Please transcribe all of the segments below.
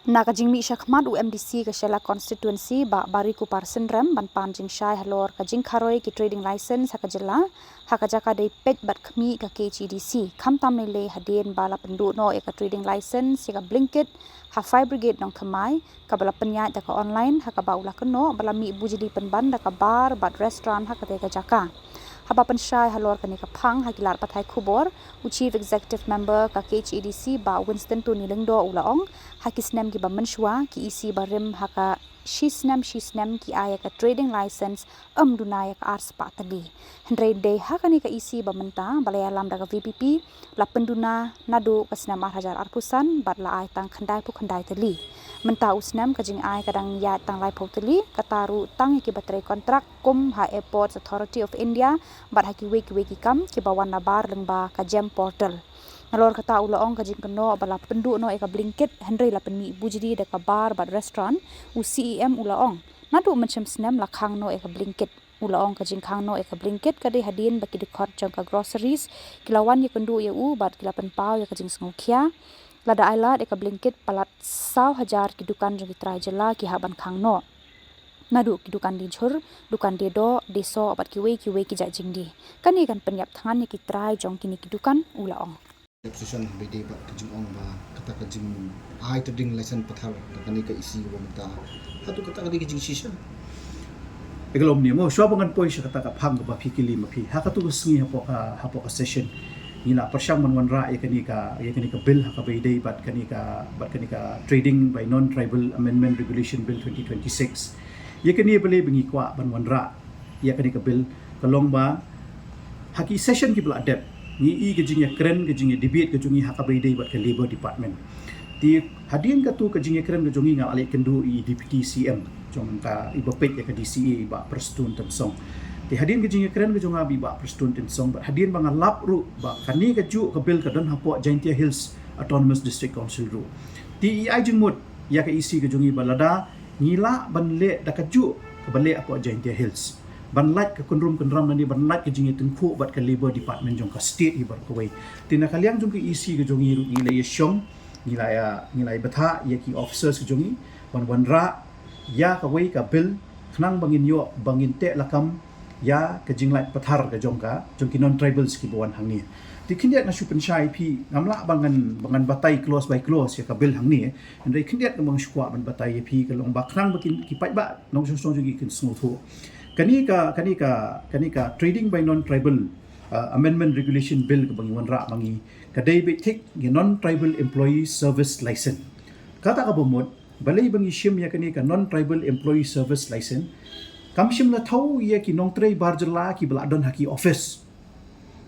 Nakajing mi syakmat UMDC ke Shela constituency ba bariku parsen rem ban panjing syai halor kajing kharoi ki trading license hakajela hakajaka dei pet bat khmi ka KGDC khamtam le hadien bala pendu no eka trading license ka blinkit ha fire brigade nong khamai ka bala penya da ka online ha ka baula keno bala mi bujidi penban da ka bar bat restaurant ha ka te ka jaka haba pensyai halor kani ka phang hakilar pathai khubor chief executive member ka KGDC ba Winston Tuni lengdo ulaong hakisnem ki ba menshwa ki isi barim haka shisnem ki aya ka trading license dunaya ka ars patali hendrai day hakani ka isi ba menta balaya lam daga VPP la penduna nadu kasnem hajar arpusan bat la ai tang khandai pu khandai tali menta usnem kajing ai kadang ya tang lai potali kataru tang ki baterai kontrak kum ha airports authority of India bat haki weki kam ki bawan na bar lengba ka gem portal nalor kata ulaong kajing keno bala pendu no eka blinkit hendrai la penmi bujidi de ka bar bat restaurant CEM ulaong nadu macam snem la khang no eka blinkit ulaong kajing khang no eka blinkit kade hadin baki dekot jangka groceries kilawan ye kendu ye bat kilapan pau ye kajing sngokya lada ailat eka blinkit palat 1,000 ki dukan jong kitrai jela ki haban khang no nadu ki dukan di jhur dukan de do deso bat ki we ki jajing di kani kan penyap thangan ye ki trai jong kini ki dukan ulaong Position bede ba kajing ong ba kata kajing ai trading license pathar kani ka isi wa mata hatu kata kadi kajing session egalom ni mo shwa bangan poi sha kata ka phang ba phikili ma phi ha ka tu sngi hapo ka session ina persyang manwan ra ya kani ka bill ha ka bede bat kani ka trading by non tribal amendment regulation bill 2026 ya kani bele bengi kwa banwan ra ya kani ka bill kalong ba haki session ki bla adapt ni kajing keren kajing debate kajungi hakabaidai bat ke labor department ti hadin ka tu kajing keren kajungi nga alik kendu deputy CM jong ka ibapet ya ka DCA ba prestun tensong ti hadin kajing keren kajunga bi ba prestun tensong ba hadin bang lap ru ba kani kaju ka bil ka don hapo Jaintia Hills Autonomous District Council ru ti ai jengmut ya ka isi kajungi balada ngila banle da kaju ka bale apo Jaintia Hills banlat ke kunrum nani banlat ke jingi tengku bat ke labor department jong ka state i bar kawai tina kaliang jong ke isi ke jongi ru ila ye syong ngilai batha ye ki officers ke jongi ban ra ya kawai ka bill khnang bangin yo bangin te lakam ya ke jinglat pathar ke jong ki non tribals ki bawan hangni ti kindiat na supen shai pi ngamla bangan batai close by close ya ka bill hangni ndai kindiat ke bang shukwa ban batai ye pi ke long ba khnang bakin ki pai ba nong song jongi kin smuthu kani ka trading by non tribal amendment regulation bill ka bangi wanra mangi kadai betik gi non tribal employee service license kata ka bomod balai bangi shim ya kani ka non tribal employee service license kam shim la thau ya ki nong trei barjala ki bladon haki office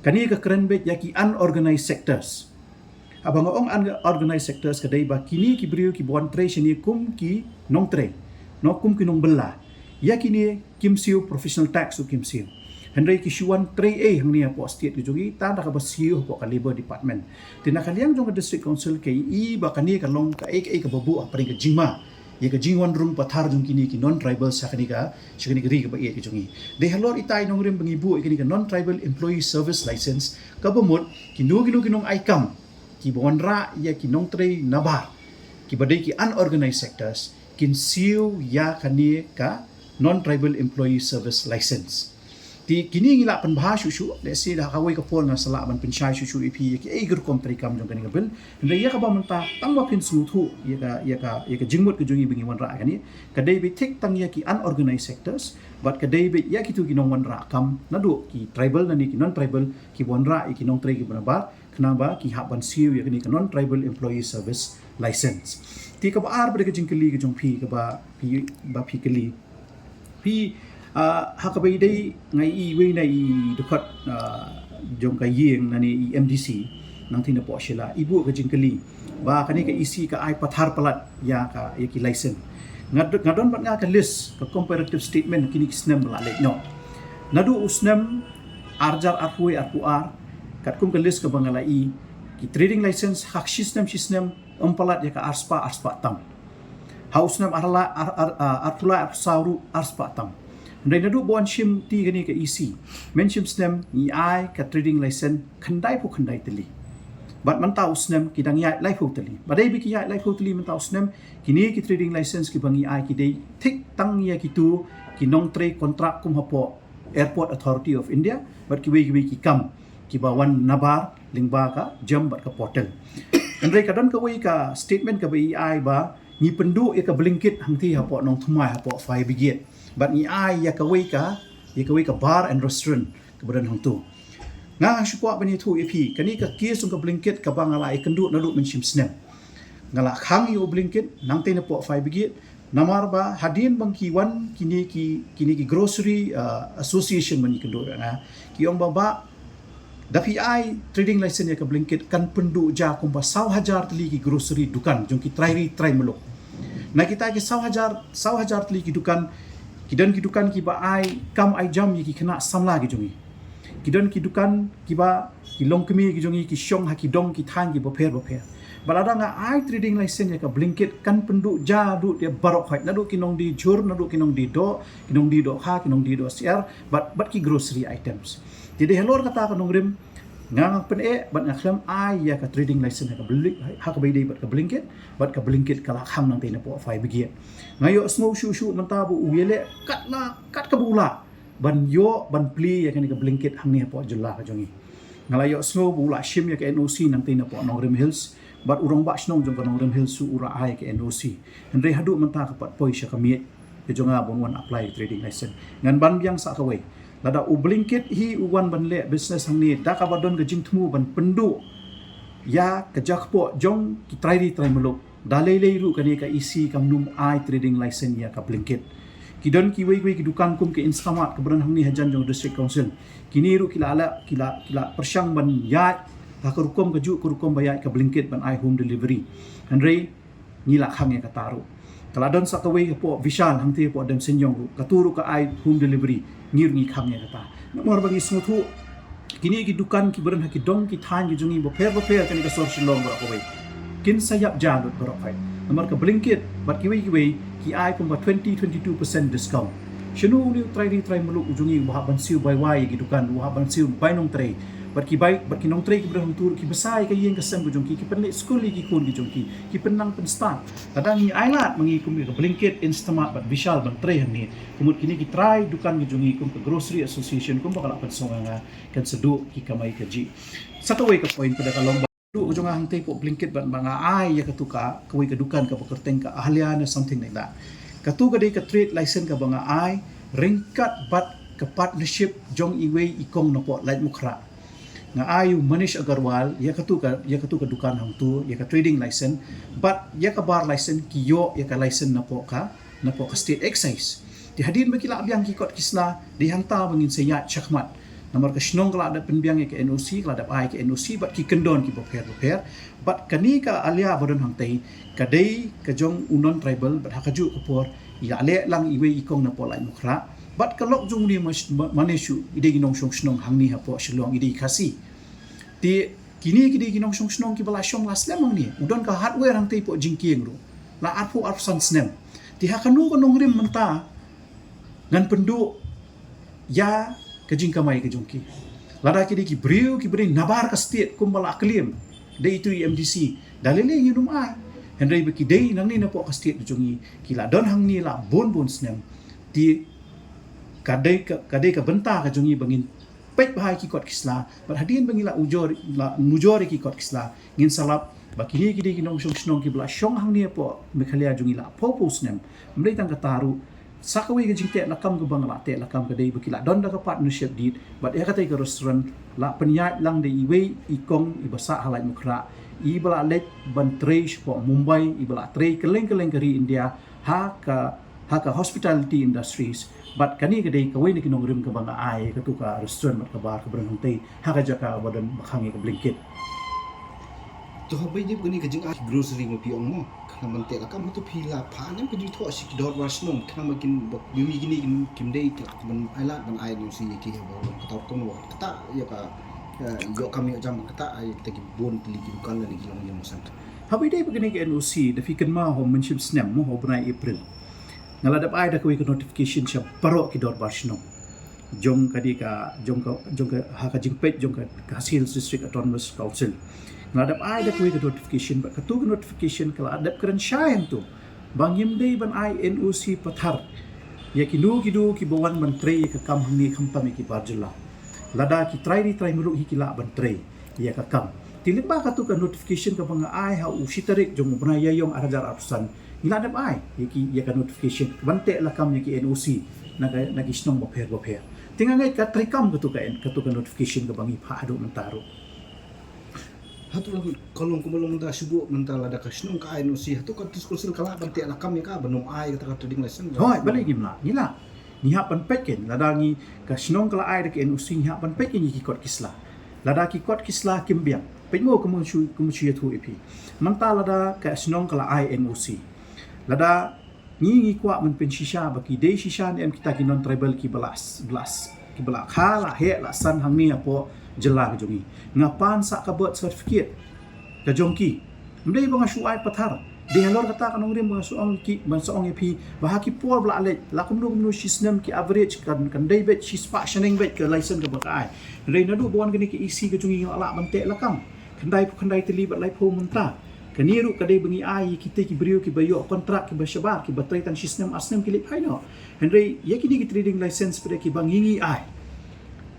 kani ka keren bet ya ki unorganized sectors abang ong unorganized sectors kadai ba kini ki brio ki bon trei shini kum ki nong trei no kum ki nong bella ya kini kimsiu professional tax u kimsiu hendrai kisuan 3A hangni apo state ki jogi ta da ka basiu ko ka labor department tina kaliang jong district council ke ba kani ka long ka ek babu apring ka jingma ye ka jingwan rum pathar jong kini ki non tribal sakani ka ri ka ba ye ki jongi de halor itai nong rim bangi bu kini ka non tribal employee service license ka bomot kinu kinong aikam ki bonra ya ki nong trei nabar ki badai ki unorganized sectors kin siu ya kani ka non-tribal employee service license. Ti kini ngila panbah shushu, let's say dah kawai ka pol nga sala ban pensyai shushu ipi ya ki kom trikam jong kani bil. Hendai ya ka ba menta tangwa pin smuthu ya ka jingmut ke jongi bingi wan ra kani. Kadai be tik tang ya ki unorganized sectors, but kadai be ya ki tu ki nong wan ra kam nadu ki tribal nani ki non-tribal ki wan ra ki nong tri ki banabar kenaba ki haban siu ya kani ka non-tribal employee service license. Ti ka ba ar ber ke jingkeli ke jong pi ka ba pi keli pi hakabai dai ngai i we na i dekat jong ka yeng nani MDC nang tina po shila ibu ka jingkeli ba kani ka isi ka ai pathar palat ya ki license ngadon bat nga ka list ka comparative statement kini kisnem la le no nadu usnem arjar arhui arpuar kat kum ka list ka bangalai ki trading license hak system palat ya ka arspa tam hausnam artula arsauru arspatam ndai nadu bon shim ti gani ka isi menshim snem ni ai ka trading license khandai pu khandai teli Bat mantau snem kidang yai life hoteli. Badai biki yai life hoteli mantau snem kini ki trading license ki bangi ai ki dei tik tang ya kitu ki nong tre kontrak kum hapo Airport Authority of India bat ki wei ki kam ki bawan nabar lingba ka jam bat ka portal. Andai kadon ka wei ka statement ka bai ai ba ni pendu ya ka blinkit hangti hapo nong thumai hapo fai bigit. Bat ni ai ya ka wei ka bar and restaurant ka badan hang tu. Nga syukwa bani tu EP kani ka kis ka blinkit ka bangala ikendu nadu menshim snem. Ngala khang yu blinkit nang te na po fai bigit namar ba hadin bang kiwan kini ki grocery association man ikendu na ki ong baba dapi ai trading license ya ka blinkit kan pendu ja kumba 1,000 tli ki grocery dukan jong ki try meluk. Na kita ki 1,000 tli ki dukan kidan ki dukan ki ba ai kam ai jam ki kena samla ki jongi. Kidan ki dukan ki ba ki long kemi ki jongi ki syong ha ki dong ki thang ki boper. Balada nga ai trading license ya ka blinkit kan penduk ja du dia barok hait nadu kinong di jur nadu kinong di do ha kinong di do siar but ki grocery items. Jadi helor kata kanong rim nga pen bat nga khlam ai ya ka trading license ka blik ha ka bayday bat ka blinkit kala kham nang tina po fai bigi. Ngayo snow shu mantabu uyele kat ka bula ban pli ya ka blinkit hang ni po jula ka jongi. Ngalayo snow bula shim ya ka NOC nang tina po nong rim hills bat urang ba snong jong kanong rem hil su ura ai ke NOC henry hadu menta ka pat poi sya kamiet ke jonga bonwan apply trading license ngan ban biang sa kawai lada u blinkit hi uwan ban le business hang ni da ka badon ke jingtmu ban pendu ya ke jakpo jong ki try meluk dalai ru kani ka isi kam num ai trading license ya ka blinkit kidon ki wei ki dukan kum ke instamat ke beran hang ni hajan jong district council kini ru kila persyang ban ya Hakurukom kurukom bayat ka blinkit ban ai home delivery. Henry nila khang ya kataru. Kaladon sa kaway po visual hangti po dem senyong katuru ka ai home delivery ngir ngi khang ya kata. Namor bagi smuthu kini ki dukan ki beran ki dong ki than ki jungi boper kani ka social long bra kaway. Kin sayap jalut bra kai. Namor ka blinkit bat ki wei ki ai pum 22% discount. Shinu ni try meluk ujungi wahaban siu wai ki dukan wahaban siu bainong tray. Bat ki nong tray ki berang tur ki besai ka yeng kasem bujong ki penlik school ki kun ki jong ki penang pen start kadang ni ailat mangi kum ki blinkit instamat bat visual ban tray ni kumut kini ki try dukan ki jong kum ke grocery association kum bakal pen songa kan sedu ki kamai ka ji satu way ka point pada kalong du ujung hang tay po blinkit ban banga ai ya katuka kawai ka dukan ka pakerteng ka ahlian something like that katuka day ka trade license ka banga ai ringkat bat ka partnership jong iway ikong no po light mukra nga ayu Manish Agarwal ya katu ka dukan hang tu ya ka trading license but ya ka bar license kiyo ya ka license na po ka state excise di hadin bagi la biang kikot kisla di hanta mangin saya chakmat namar ka snong kala ada penbiang ya ka NOC kala ada ai ka NOC but ki kendon ki boper but kani ka alia bodon hang tai kadai ka jong unon tribal but hakaju kupor ya ale lang iwe ikong na po lai mukra bat kalok jong ni maneshu ide ginong snong hang ni hapo shilong ide kasi ti kini ide ginong snong ki bala shong las lemang ni udon ka hardware hang tai po jingking ro la arpo arsan snem ti hakanu kanong rim menta ngan pendu ya ka jingkamai ka jongki lada ki brio ki beri nabar ka state kum bala claim dai itu MDC dalile yunum ai henry beki dai nang ni na po ka state jongi kila don hang ni la bon snem ti kadai ka benta ka jungi bangin pet bahai ki kot kisla but hadin bangila mujori ki kot kisla ngin salap bakini ki kinong snong ki bla shong hang ni po mekhalia jungi la popos nem mrei tang kataru sakawi ka jingte lakam ka bangla te lakam ka dei bakila don da ka partnership dit but ya katai ka restaurant la penyat lang de iwe ikong ibasa halai mukra ibala let ban trace po Mumbai ibala tray keleng kari India ha ka hospitality industries but kani kadai kawai ni kinong rim ka banga ai ka tu ka restaurant mat ka bar ka berang tay ha ka jaka badan bakhangi ka blinkit to habay ni gani ka jing grocery mo piong mo kana mante la kam to pila pa nem ka dito asik dor wasnom kana magin yumi gini kimdei ka ban ailat ban ai ni si ki ha ba ka taw to no kata ya ka yo kami jam kata ai tagi bon tiligi kan la ligi long mo sant habay dai begini ka NOC da fikan ma ho menship snem mo ho brai April ngaladap ai da kawai ka notification siya paro ki dor barsno jong ka ha ka jingpet jong ka Hasil District Autonomous Council ngadap ai dak we ke notification ba katu ke notification kala adap keren syain tu bang yimdei ban ai NOC pathar ya kidu ki bawan menteri ke kam hni khampam ki barjula lada ki try meruk hi kila ban tray ya ka kam tilimba katu ke notification ke bang ai ha usitarik jong bna yayong arajar arusan ngila adap ai ya ka notification bante la kam ya ki NOC nagi snong bapher tinggal ngai ka trikam katu ka notification ke bangi pha adu mentaro hatu lagu kalong kumalong da subu mentala da kasnong ka ai no si hatu ka diskursil kala ban te lakam ya ka banung ai kata trading lesson hoi balik gimla ngila ni ha pan peken ladangi ka snong kala ai dak NOC ni ha pan peken ki kot kisla lada ki kot kisla kimbiang pemo kumu ya thu ipi mentala da ka snong kala ai NOC lada ni kwa men pen shisha baki de shisha ni am kita ki non tribal ki belas ki belak khala he la san hang ni apo jela ke jongi ngapan sak ka birth certificate ke jongki mdei bang suai pathar de halor kata kan ngrim bang soong ki bang soong epi bahaki por bla le la kumnu system ki average kan dei bet shi spa shaning bet ke license ke bakai rei nadu bon gani ki isi ke jongi ala bante lakam khandai teli bat lai pho munta kaniru kadai bengi ai kita ki brio ki bayo kontrak ki bashabar ki batrai tan system asnem ki lip haino hendrei yakini ki trading license pada ki bang yingi ai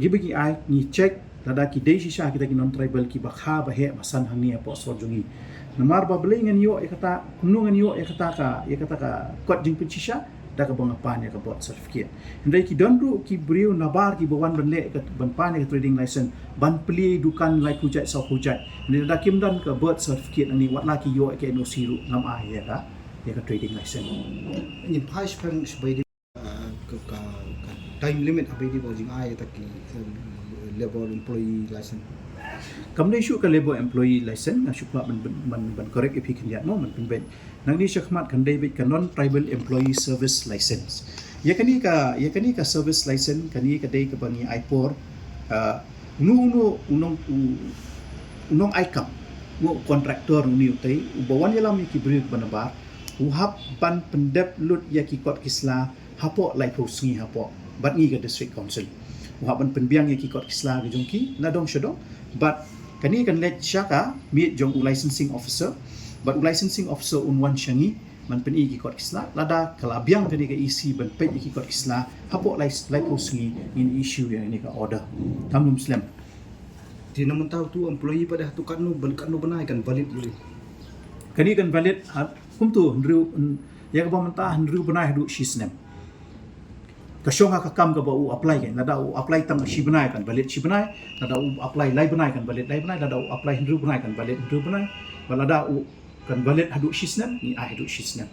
gibagi ai ni check lada ki dei shisha kita ki non tribal ki bakha bahe masan hangi apo sorjungi namar ba bele ngan yo ekata kunung ngan yo ekata ka kot jing shisha da ka bang pan ya ka bot certificate ndai ki donru ki brio nabar ki bawan benle ka ban pan ya trading license ban pli dukan lai hujat sa hujat ni da kim dan ka bot certificate ani wat la ki yo ke no siru ngam a ya ka trading license ni price pang sebagai ka time limit abai di bojing ai ta ki labor employee license kamne shu ka labor employee license na shukla ban correct if kan ya mo man pinben nang ni shakmat kan dei bit ka non tribal employee service license ya kani ka service license kani ka dei ka bangi ipor unong aikam ngo contractor ni utai ubawan yalam ki bri banabar uhap ban pendep lut ya ki kot kisla hapo lai posingi hapo bat ni ka district council uhapan penbiang yang kikot kisla ke jongki na dong syadong but kani kan let syaka meet jong licensing officer but licensing officer unwan syangi man pen kikot kisla lada kalabiang kani ka isi ban pet kikot kisla hapo lai posingi in issue yang ini ka order tam muslim di namun tahu tu employee pada tu kan benai kan valid dulu kani kan valid kumtu ndru ya ka mentah ndru benai du shisnem kasyong ka kam ka ba u apply kan nada u apply tang shi benai kan valid shi benai nada u apply lai benai kan valid lai benai nada u apply ndru benai kan valid ndru benai balada u kan valid hadu shisnan ni ai hadu shisnan